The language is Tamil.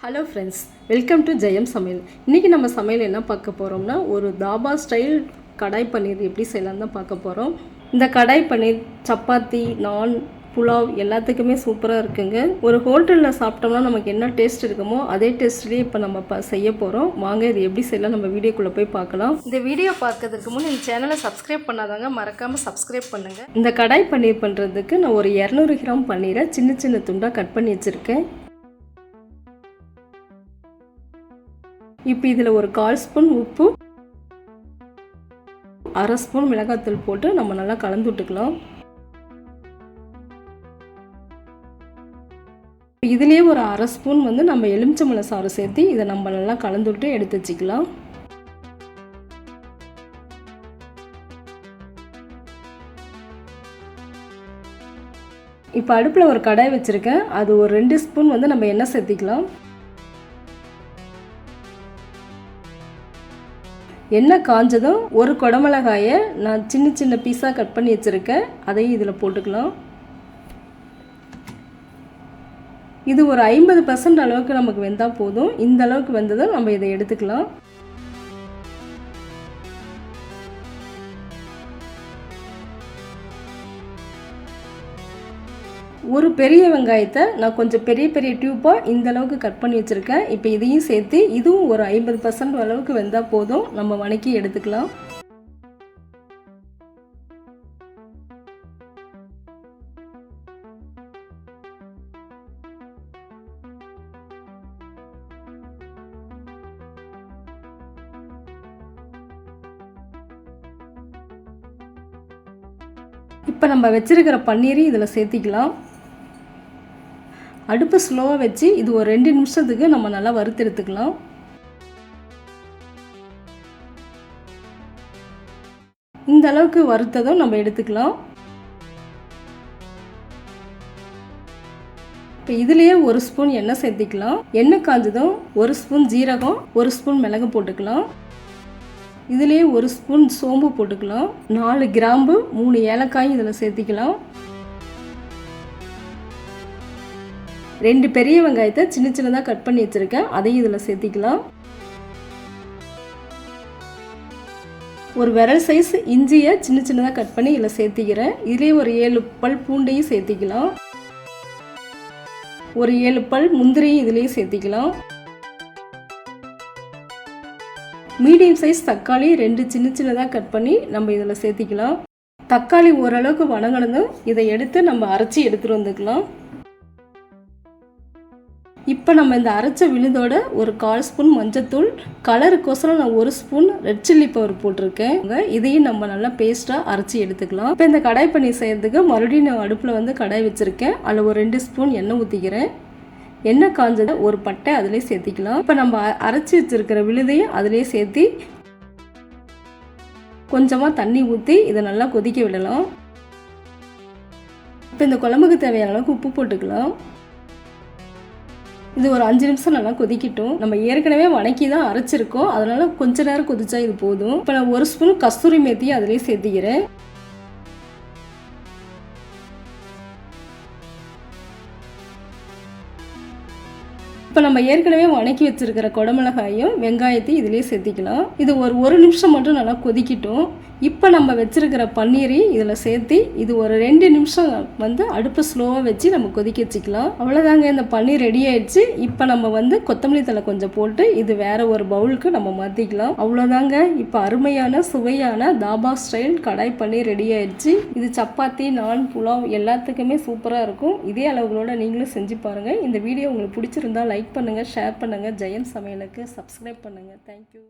ஹலோ ஃப்ரெண்ட்ஸ், வெல்கம் டு ஜெயம் சமையல். இன்றைக்கி நம்ம சமையல் என்ன பார்க்க போகிறோம்னா, ஒரு தாபா ஸ்டைல் கடாய் பன்னீர் எப்படி செய்யலாம்னு தான் பார்க்க போகிறோம். இந்த கடாய் பன்னீர் சப்பாத்தி, நான், புலாவ் எல்லாத்துக்குமே சூப்பராக இருக்குங்க. ஒரு ஹோட்டலில் சாப்பிட்டோம்னா நமக்கு என்ன டேஸ்ட் இருக்குமோ அதே டேஸ்ட்லேயே இப்போ நம்ம செய்ய போகிறோம். வாங்க இது எப்படி செய்யலாம் நம்ம வீடியோக்குள்ளே போய் பார்க்கலாம். இந்த வீடியோ பார்க்கறதுக்கு முன் இந்த சேனலை சப்ஸ்கிரைப் பண்ணாதாங்க மறக்காமல் சப்ஸ்கிரைப் பண்ணுங்கள். இந்த கடாய் பன்னீர் பண்ணுறதுக்கு நான் ஒரு 200 கிராம் பன்னீரை சின்ன சின்ன துண்டாக கட் பண்ணி வச்சுருக்கேன். இப்போ இதில் ஒரு 1/4 ஸ்பூன் உப்பு, 1/2 ஸ்பூன் மிளகாய்த்தூள் போட்டு நம்ம நல்லா கலந்து விட்டுக்கலாம். இதுலேயே ஒரு 1/2 ஸ்பூன் நம்ம எலுமிச்சம்பழ சாறு சேர்த்து இதை நம்ம நல்லா கலந்து விட்டு எடுத்து வச்சுக்கலாம். இப்போ அடுப்பில் ஒரு கடாய் வச்சுருக்கேன். அது ஒரு 2 ஸ்பூன் நம்ம எண்ணெய் சேர்த்திக்கலாம். எண்ணெய் காஞ்சதும் ஒரு குடமிளகாயை நான் சின்ன சின்ன பீஸாக கட் பண்ணி வச்சுருக்கேன். அதையும் இதில் போட்டுக்கலாம். இது ஒரு 50% அளவுக்கு நமக்கு வெந்தால் போதும். இந்த அளவுக்கு வெந்ததும் நம்ம இதை எடுத்துக்கலாம். ஒரு பெரிய வெங்காயத்தை நான் கொஞ்சம் பெரிய பெரிய டியூப்பாக இந்த அளவுக்கு கட் பண்ணி வச்சுருக்கேன். இப்போ இதையும் சேர்த்து இதுவும் ஒரு 50% அளவுக்கு வெந்தால் போதும். நம்ம வணக்கி எடுத்துக்கலாம். இப்போ நம்ம வச்சுருக்கிற பன்னீரையும் இதில் சேர்த்திக்கலாம். அடுப்பு ஸ்லோவாக வச்சு இது ஒரு 2 நிமிஷத்துக்கு நம்ம நல்லா வறுத்தெடுத்துக்கலாம். இந்த அளவுக்கு வறுத்ததும் நம்ம எடுத்துக்கலாம். இப்போ இதுலேயே 1 ஸ்பூன் எண்ணெய் சேர்த்திக்கலாம். எண்ணெய் காஞ்சதும் 1 ஸ்பூன் ஜீரகம், 1 ஸ்பூன் மிளகு போட்டுக்கலாம். இதுலேயே 1 ஸ்பூன் சோம்பு போட்டுக்கலாம். 4 கிராம்பு, 3 ஏலக்காயும் இதில் சேர்த்திக்கலாம். 2 பெரிய வெங்காயத்தை சின்ன சின்னதாக கட் பண்ணி வச்சுருக்கேன். அதையும் இதில் சேர்த்திக்கலாம். ஒரு விரல் சைஸ் இஞ்சியை சின்ன சின்னதாக கட் பண்ணி இதில் சேர்த்திக்கிறேன். இதிலே ஒரு 7 பல் பூண்டையும் சேர்த்திக்கலாம். ஒரு 7 பல் முந்திரியும் இதிலேயும் சேர்த்திக்கலாம். மீடியம் சைஸ் தக்காளி 2 சின்ன சின்னதாக கட் பண்ணி நம்ம இதில் சேர்த்திக்கலாம். தக்காளி ஓரளவுக்கு வணங்கினதும் இதை எடுத்து நம்ம அரைச்சி எடுத்துகிட்டு வந்துக்கலாம். இப்போ நம்ம இந்த அரைச்ச விழுதோட ஒரு 1/4 ஸ்பூன் மஞ்சத்தூள், கலருக்கோசரம் நான் 1 ஸ்பூன் ரெட் சில்லி பவுடர் போட்டிருக்கேன். இதையும் நம்ம நல்லா பேஸ்ட்டாக அரைச்சி எடுத்துக்கலாம். இப்போ இந்த கடாய் பன்னீர் செய்கிறதுக்கு மறுபடியும் நான் அடுப்பில் கடாய் வச்சுருக்கேன். அதில் ஒரு 2 ஸ்பூன் எண்ணெய் ஊற்றிக்கிறேன். எண்ணெய் காஞ்சதை ஒரு பட்டை அதிலே சேர்த்திக்கலாம். இப்போ நம்ம அரைச்சி வச்சுருக்கிற விழுதையும் அதிலே சேர்த்தி கொஞ்சமாக தண்ணி ஊற்றி இதை நல்லா கொதிக்க விடலாம். இப்போ இந்த குழம்புக்கு தேவையான அளவுக்கு உப்பு போட்டுக்கலாம். இது ஒரு 5 நிமிஷம் நல்லா கொதிக்கட்டும். நம்ம ஏற்கனவே வணக்கி தான் அரைச்சிருக்கோம், அதனால் கொஞ்ச நேரம் கொதிச்சா இது போதும். இப்போ நான் 1 ஸ்பூன் கஸ்தூரி மேத்தியை அதிலே சேர்த்திக்கிறேன். இப்போ நம்ம ஏற்கனவே வணக்கி வச்சுருக்கிற குடமிளகாயும் வெங்காயத்தையும் இதிலே சேர்த்திக்கலாம். இது ஒரு நிமிஷம் மட்டும் நல்லா கொதிக்கட்டும். இப்போ நம்ம வச்சுருக்கிற பன்னீரையும் இதில் சேர்த்து இது ஒரு 2 நிமிஷம் அடுப்பு ஸ்லோவாக வச்சு நம்ம கொதிக்க வச்சுக்கலாம். அவ்வளோதாங்க, இந்த பன்னீர் ரெடி ஆயிடுச்சு. இப்போ நம்ம கொத்தமல்லி தழை கொஞ்சம் போட்டு இது வேறு ஒரு பவுலுக்கு நம்ம மாற்றிக்கலாம். அவ்வளோதாங்க, இப்போ அருமையான சுவையான தாபா ஸ்டைல் கடாய் பன்னீர் ரெடி ஆயிடுச்சு. இது சப்பாத்தி, நான், புலாவ் எல்லாத்துக்குமே சூப்பராக இருக்கும். இதே அளவுகளோட நீங்களும் செஞ்சு பாருங்கள். இந்த வீடியோ உங்களுக்கு பிடிச்சிருந்தா லைக் பண்ணுங்கள், ஷேர் பண்ணுங்கள். ஜெயம் சமையலுக்கு சப்ஸ்கிரைப் பண்ணுங்கள். தேங்க்யூ.